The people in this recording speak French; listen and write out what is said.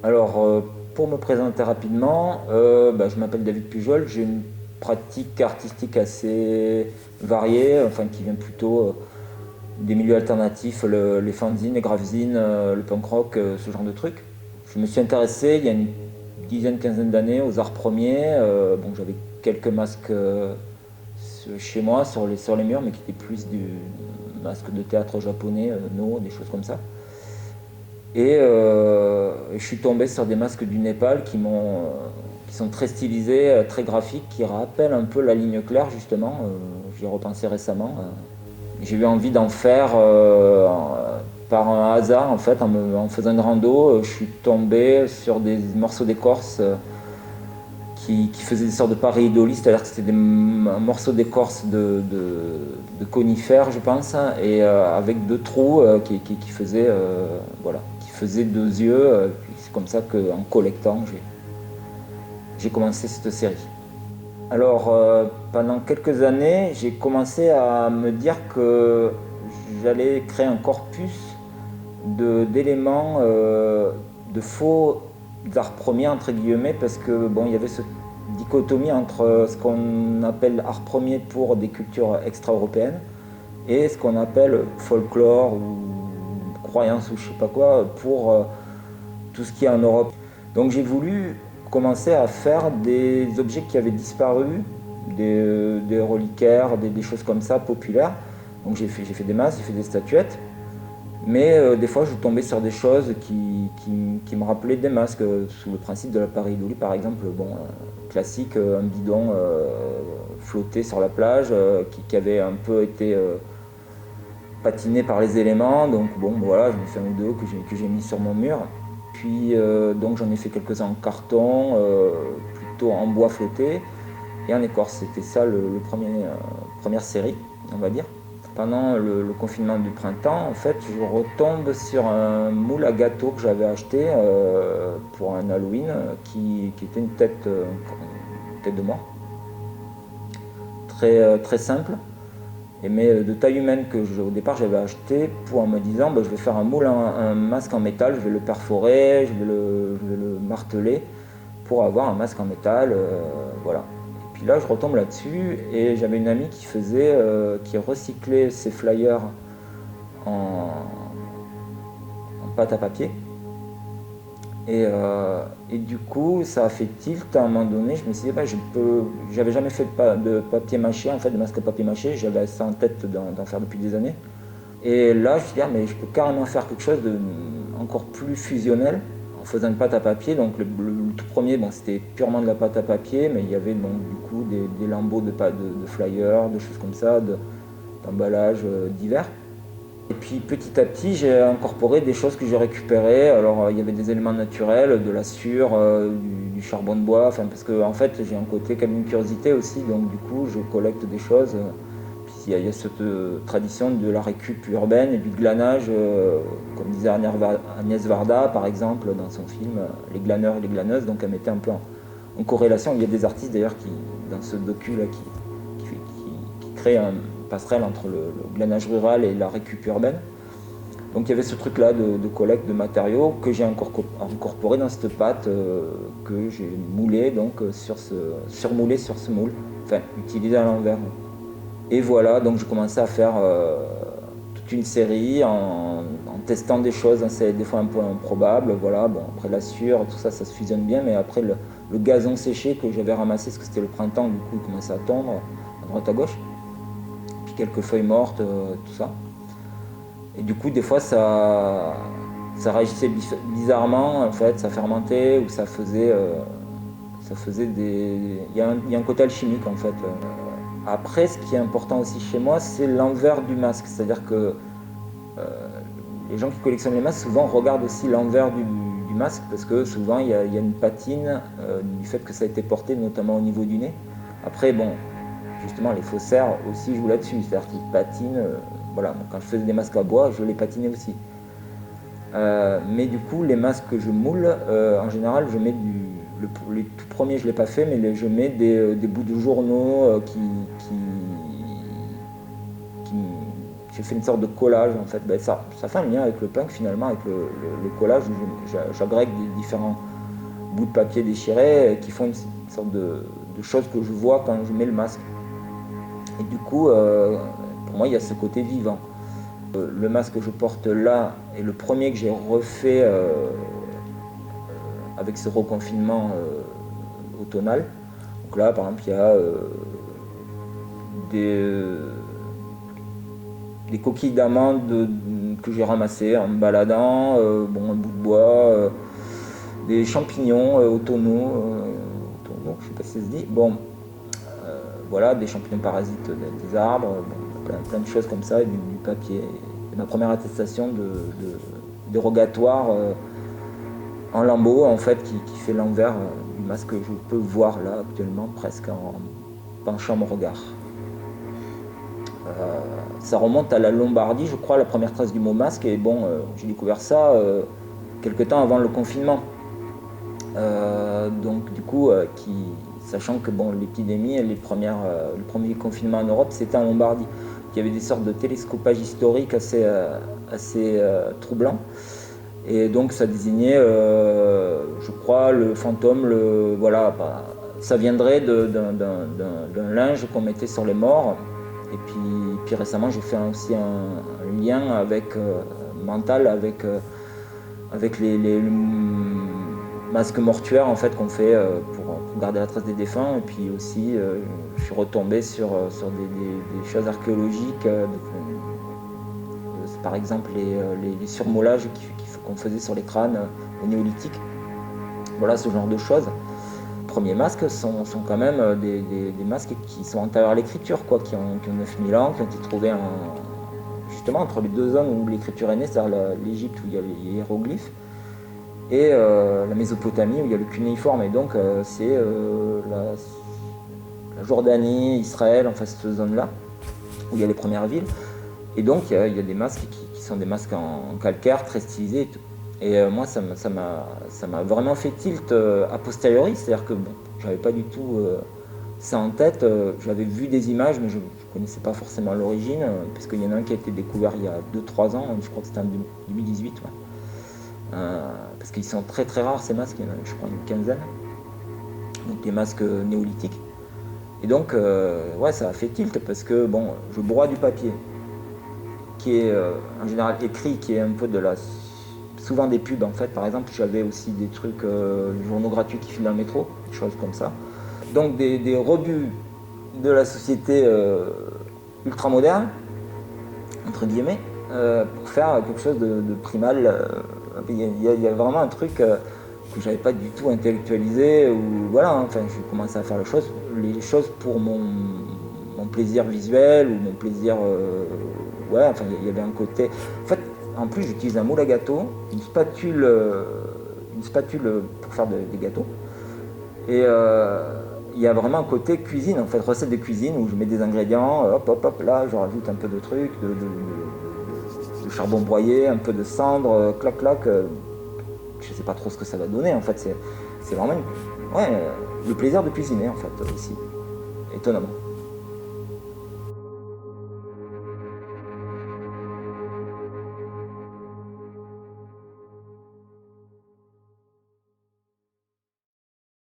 Alors, pour me présenter rapidement, je m'appelle David Pujol, j'ai une pratique artistique assez variée, enfin qui vient plutôt des milieux alternatifs, les fanzines, les graphzines, le punk rock, ce genre de trucs. Je me suis intéressé il y a une dizaine, quinzaine d'années aux arts premiers. Bon, j'avais quelques masques chez moi sur les murs, mais qui étaient plus du masque de théâtre japonais, no, des choses comme ça. Je suis tombé sur des masques du Népal qui sont très stylisés, très graphiques, qui rappellent un peu la ligne claire justement. J'y ai repensé récemment. J'ai eu envie d'en faire par un hasard en fait, en faisant une rando. Je suis tombé sur des morceaux d'écorce qui faisaient des sortes de pareidolie, c'est-à-dire que c'était un morceau d'écorce de conifères, je pense, et avec deux trous qui faisaient voilà, qui faisaient deux yeux. C'est comme ça qu'en collectant, j'ai commencé cette série. Alors, pendant quelques années, j'ai commencé à me dire que j'allais créer un corpus d'éléments de faux arts premiers, entre guillemets, parce que bon, il y avait cette dichotomie entre ce qu'on appelle art premier pour des cultures extra-européennes et ce qu'on appelle folklore ou croyance ou je sais pas quoi pour tout ce qui est en Europe. Donc j'ai voulu commencer à faire des objets qui avaient disparu, des reliquaires, des choses comme ça populaires. Donc j'ai fait des masques, j'ai fait des statuettes. Mais des fois, je tombais sur des choses qui me rappelaient des masques, sous le principe de la pareidolie, par exemple, bon, classique, un bidon flotté sur la plage, qui avait un peu été patiné par les éléments. Donc bon, voilà, j'en ai fait un ou deux que j'ai mis sur mon mur. Puis donc j'en ai fait quelques-uns en carton, plutôt en bois flotté et en écorce. C'était ça le première série, on va dire. Pendant le confinement du printemps, en fait, je retombe sur un moule à gâteau que j'avais acheté pour un Halloween qui était une tête de mort, très simple, mais de taille humaine au départ j'avais acheté pour en me disant je vais faire un masque en métal, je vais le perforer, je vais le marteler pour avoir un masque en métal, voilà. Et puis là je retombe là-dessus et j'avais une amie qui recyclait ses flyers en, en pâte à papier. Et du coup, ça a fait tilt à un moment donné. Je me suis dit, j'avais jamais fait de papier mâché, en fait, de masque à papier mâché. J'avais ça en tête d'en faire depuis des années. Et là, je me suis dit, mais je peux carrément faire quelque chose de encore plus fusionnel en faisant une pâte à papier. Donc, le tout premier, bon, c'était purement de la pâte à papier, mais il y avait donc, du coup des lambeaux de flyers, de choses comme ça, d'emballages divers. Et puis petit à petit, j'ai incorporé des choses que j'ai récupérées. Alors il y avait des éléments naturels, de la sciure, du charbon de bois, enfin, parce que en fait j'ai un côté comme une curiosité aussi, donc du coup je collecte des choses. Puis il y a cette tradition de la récup urbaine et du glanage, comme disait Agnès Varda par exemple dans son film Les glaneurs et les glaneuses, donc elle mettait un peu en corrélation. Il y a des artistes d'ailleurs qui, dans ce docu là, qui créent un passerelle entre le glanage rural et la récup urbaine. Donc il y avait ce truc-là de collecte de matériaux que j'ai incorporé dans cette pâte que j'ai moulé donc surmoulé sur ce moule, enfin utilisé à l'envers. Et voilà, donc j'ai commencé à faire toute une série en testant des choses, hein, c'est des fois un peu improbable. Voilà, bon, après la sueur, tout ça, ça se fusionne bien, mais après le gazon séché que j'avais ramassé, parce que c'était le printemps, du coup il commençait à tondre à droite à gauche, puis quelques feuilles mortes, tout ça. Et du coup, des fois, ça réagissait bizarrement, en fait, ça fermentait ou ça faisait des. Il y a un côté alchimique, en fait. Après, ce qui est important aussi chez moi, c'est l'envers du masque. C'est-à-dire que les gens qui collectionnent les masques, souvent, regardent aussi l'envers du masque, parce que souvent, il y a une patine du fait que ça a été porté, notamment au niveau du nez. Après, bon, justement, les faussaires aussi jouent là-dessus, c'est-à-dire qu'ils patinent. Voilà, quand je faisais des masques à bois, je les patinais aussi. Mais du coup, les masques que je moule, en général, je mets les tout premiers, je ne l'ai pas fait, mais je mets des bouts de journaux qui, j'ai fait une sorte de collage en fait. Ben, ça fait un lien avec le punk finalement, avec le collage où j'agrègue des différents bouts de papier déchirés qui font une sorte de choses que je vois quand je mets le masque. Et du coup, pour moi, il y a ce côté vivant. Le masque que je porte là est le premier que j'ai refait avec ce reconfinement automnal. Donc là, par exemple, il y a des coquilles d'amandes que j'ai ramassées en me baladant, un bout de bois, des champignons automnaux, je sais pas si ça se dit. Bon, voilà, des champignons parasites des arbres, plein de choses comme ça, et du papier. Et ma première attestation de dérogatoire en lambeaux, en fait, qui fait l'envers du masque que je peux voir là actuellement, presque en penchant mon regard. Ça remonte à la Lombardie, je crois, la première trace du mot masque, et bon, j'ai découvert ça quelque temps avant le confinement. Donc du coup, sachant que bon, l'épidémie, le premier confinement en Europe, c'était en Lombardie. Il y avait des sortes de télescopages historiques assez troublants. Et donc ça désignait, je crois, le fantôme, voilà, ça viendrait d'un linge qu'on mettait sur les morts. Et puis récemment, j'ai fait aussi un lien mental avec les masques mortuaires en fait, qu'on fait pour garder la trace des défunts. Et puis aussi, je suis retombé sur des choses archéologiques, par exemple les surmolages qu'on faisait sur les crânes au néolithique. Voilà, ce genre de choses. Les premiers masques sont quand même des masques qui sont antérieurs à l'écriture, quoi, qui ont 9000 ans, qui ont été trouvés justement entre les deux zones où l'écriture est née, c'est-à-dire l'Égypte où il y a les hiéroglyphes, et la Mésopotamie où il y a le cunéiforme. Et donc c'est la Jordanie, Israël, enfin cette zone-là, où il y a les premières villes. Et donc il y a des masques qui sont des masques en calcaire, très stylisés et tout. Et moi, ça m'a vraiment fait tilt a posteriori, c'est-à-dire que bon, j'avais pas du tout ça en tête. J'avais vu des images, mais je connaissais pas forcément l'origine, parce qu'il y en a un qui a été découvert il y a 2-3 ans, je crois que c'était en 2018. Ouais. Parce qu'ils sont très très rares ces masques, il y en a je crois une quinzaine. Donc des masques néolithiques. Et donc, ouais, ça a fait tilt, parce que bon, je broie du papier, qui est en général écrit, qui est un peu souvent des pubs en fait. Par exemple, j'avais aussi des trucs, journaux gratuits qui filent dans le métro, des choses comme ça. Donc des rebuts de la société ultramoderne, entre guillemets, pour faire quelque chose de primal. Il y a vraiment un truc que j'avais pas du tout intellectualisé, ou voilà, hein, enfin j'ai commencé à faire les choses pour mon plaisir visuel, ou mon plaisir ouais, enfin il y avait un côté. En fait, en plus j'utilise un moule à gâteau, une spatule pour faire des gâteaux, et il y a vraiment un côté cuisine, en fait, recette de cuisine, où je mets des ingrédients, hop, là je rajoute un peu de trucs, de charbon broyé, un peu de cendre, clac, je sais pas trop ce que ça va donner, en fait, c'est vraiment le plaisir de cuisiner, en fait, aussi, étonnamment.